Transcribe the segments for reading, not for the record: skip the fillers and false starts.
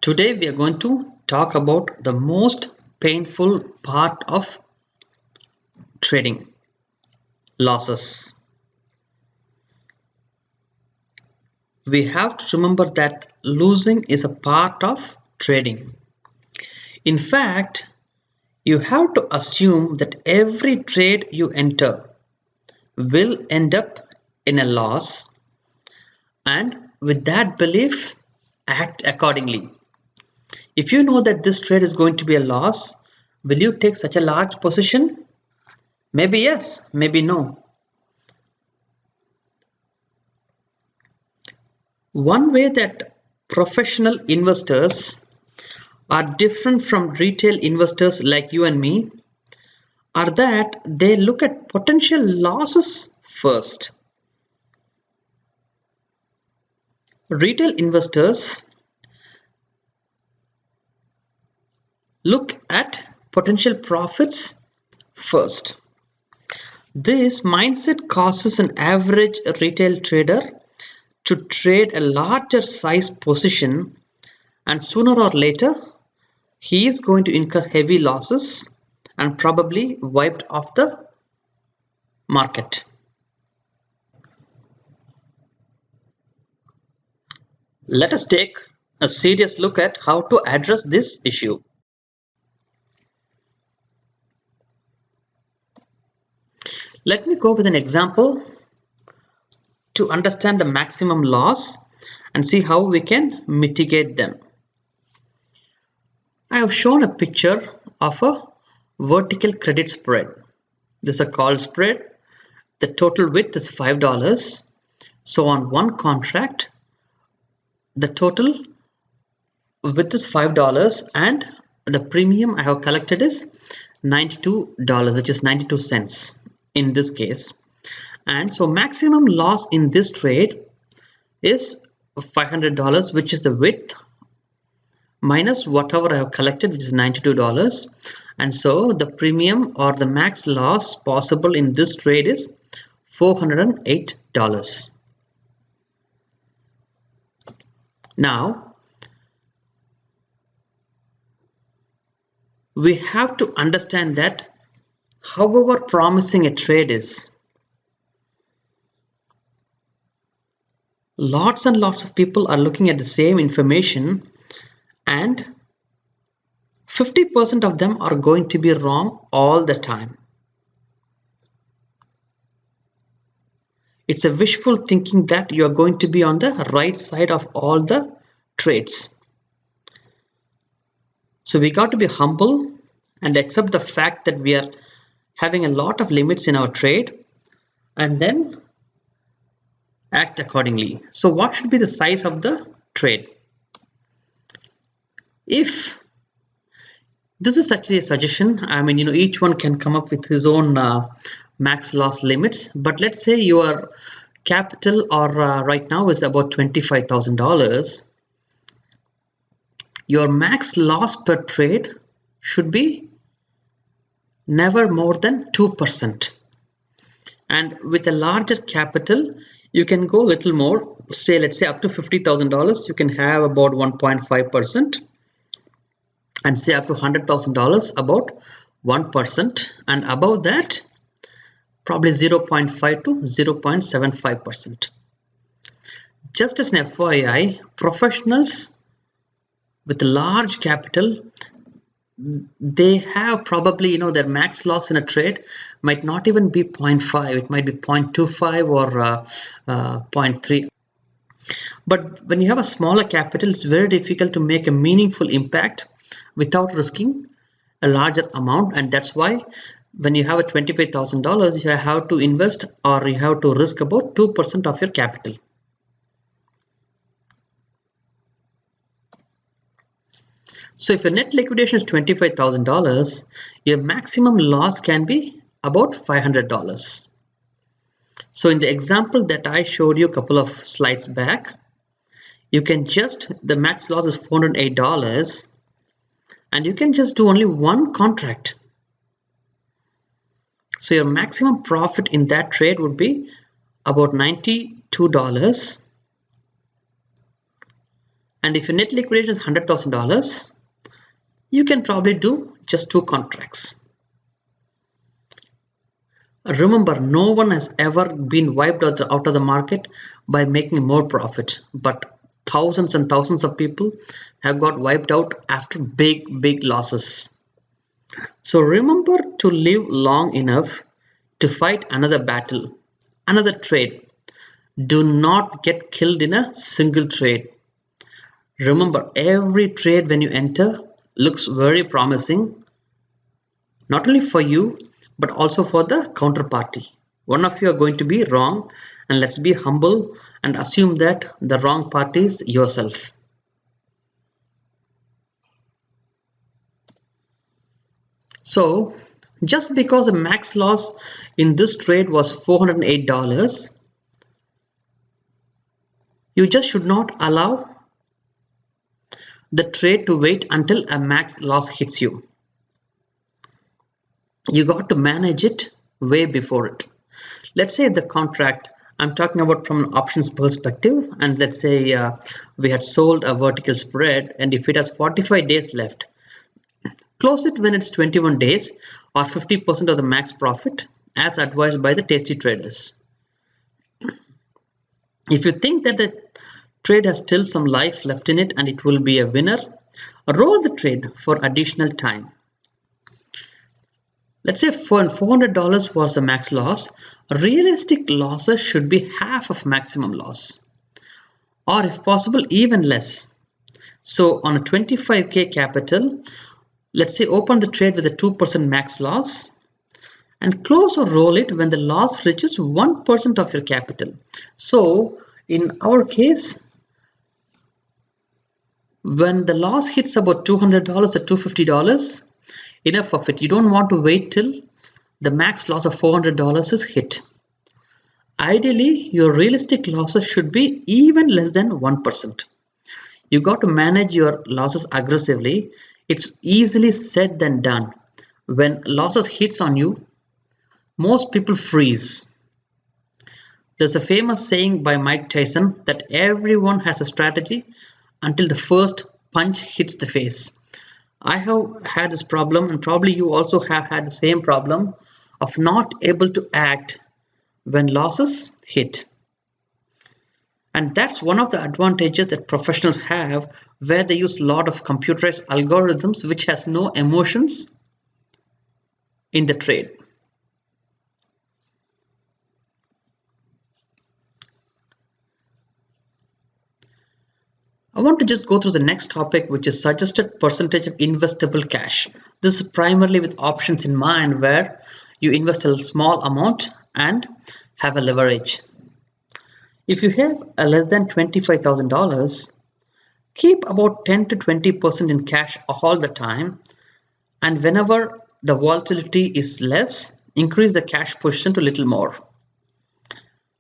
Today we are going to talk about the most painful part of trading, losses. We have to remember that losing is a part of trading. In fact, you have to assume that every trade you enter will end up in a loss, and with that belief, act accordingly. If you know that this trade is going to be a loss, will you take such a large position? Maybe yes, maybe no. One way that professional investors are different from retail investors like you and me are that they look at potential losses first. Retail investors look at potential profits first. This mindset causes an average retail trader to trade a larger size position, and sooner or later he is going to incur heavy losses and probably wiped off the market. Let us take a serious look at how to address this issue. Let me go with an example to understand the maximum loss and see how we can mitigate them. I have shown a picture of a vertical credit spread. This is a call spread. The total width is $5. So on one contract, the total width is $5 and the premium I have collected is $92, which is 92 cents in this case. And so maximum loss in this trade is $500, which is the width, minus whatever I have collected, which is $92. And so the premium or the max loss possible in this trade is $408. Now, we have to understand that however promising a trade is, lots and lots of people are looking at the same information and 50% of them are going to be wrong all the time. It's a wishful thinking that you are going to be on the right side of all the trades. So we got to be humble and accept the fact that we are having a lot of limits in our trade and then act accordingly. So what should be the size of the trade? If this is actually a suggestion, I mean, each one can come up with his own max loss limits, but let's say your capital or right now is about $25,000. Your max loss per trade should be never more than 2%. And with a larger capital, you can go a little more, say let's say up to $50,000, you can have about 1.5%. And say up to $100,000 about 1%, and above that probably 0.5 to 0.75%. Just as an FYI, professionals with large capital, they have probably their max loss in a trade might not even be 0.5, it might be 0.25 or 0.3. But when you have a smaller capital, it's very difficult to make a meaningful impact without risking a larger amount, and that's why when you have a $25,000, you have to invest or you have to risk about 2% of your capital. So if your net liquidation is $25,000, your maximum loss can be about $500. So in the example that I showed you a couple of slides back, you can the max loss is $408. And you can just do only one contract. So your maximum profit in that trade would be about $92. And if your net liquidation is $100,000, you can probably do just 2 contracts. Remember, no one has ever been wiped out of the market by making more profit, but thousands and thousands of people have got wiped out after big losses. So remember to live long enough to fight another battle, another trade. Do not get killed in a single trade. Remember, every trade when you enter looks very promising, not only for you, but also for the counterparty. One of you are going to be wrong, and let's be humble and assume that the wrong party is yourself. So, just because the max loss in this trade was $408, you just should not allow the trade to wait until a max loss hits you. You got to manage it way before it. Let's say the contract, I'm talking about from an options perspective, and let's say we had sold a vertical spread, and if it has 45 days left, close it when it's 21 days or 50% of the max profit as advised by the tasty traders. If you think that the trade has still some life left in it and it will be a winner, roll the trade for additional time. Let's say $400 was a max loss. Realistic losses should be half of maximum loss, or if possible even less. So on a 25k capital, let's say open the trade with a 2% max loss and close or roll it when the loss reaches 1% of your capital. So in our case, when the loss hits about $200 or $250, enough of it. You don't want to wait till the max loss of $400 is hit. Ideally, your realistic losses should be even less than 1%. You got to manage your losses aggressively. It's easily said than done. When losses hits on you, most people freeze. There's a famous saying by Mike Tyson that everyone has a strategy until the first punch hits the face. I have had this problem, and probably you also have had the same problem of not able to act when losses hit. And that's one of the advantages that professionals have, where they use a lot of computerized algorithms which has no emotions in the trade. I want to just go through the next topic, which is suggested percentage of investable cash. This is primarily with options in mind, where you invest a small amount and have a leverage. If you have a less than $25,000, keep about 10 to 20% in cash all the time, and whenever the volatility is less, increase the cash position to a little more.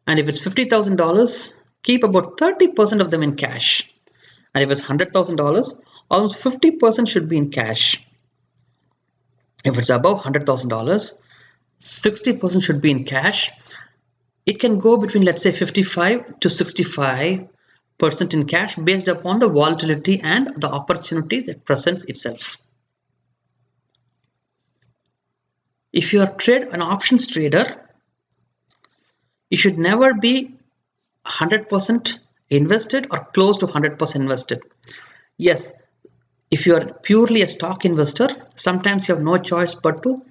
And if it's $50,000, keep about 30% of them in cash. And if it's $100,000, almost 50% should be in cash. If it's above $100,000, 60% should be in cash. It can go between, let's say, 55 to 65% in cash based upon the volatility and the opportunity that presents itself. If you are an options trader, you should never be 100% invested or close to 100% invested. Yes, if you are purely a stock investor, sometimes you have no choice but to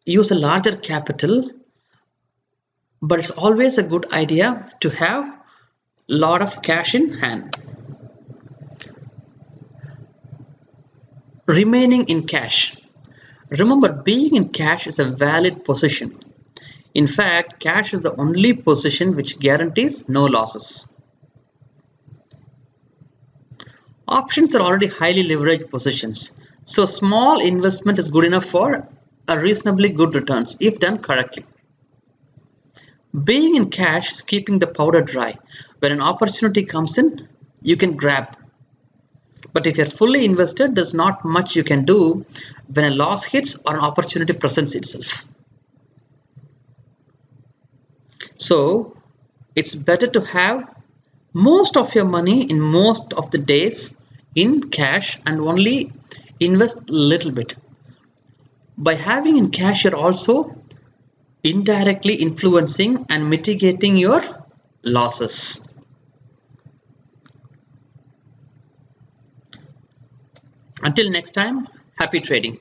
use a larger capital, but it's always a good idea to have a lot of cash in hand. Remaining in cash. Remember, being in cash is a valid position. In fact, cash is the only position which guarantees no losses. Options are already highly leveraged positions, so small investment is good enough for a reasonably good returns if done correctly. Being in cash is keeping the powder dry. When an opportunity comes in, you can grab. But if you're fully invested, there's not much you can do when a loss hits or an opportunity presents itself. So it's better to have most of your money in most of the days in cash and only invest little bit. By having in cash, you're also indirectly influencing and mitigating your losses. Until next time, happy trading.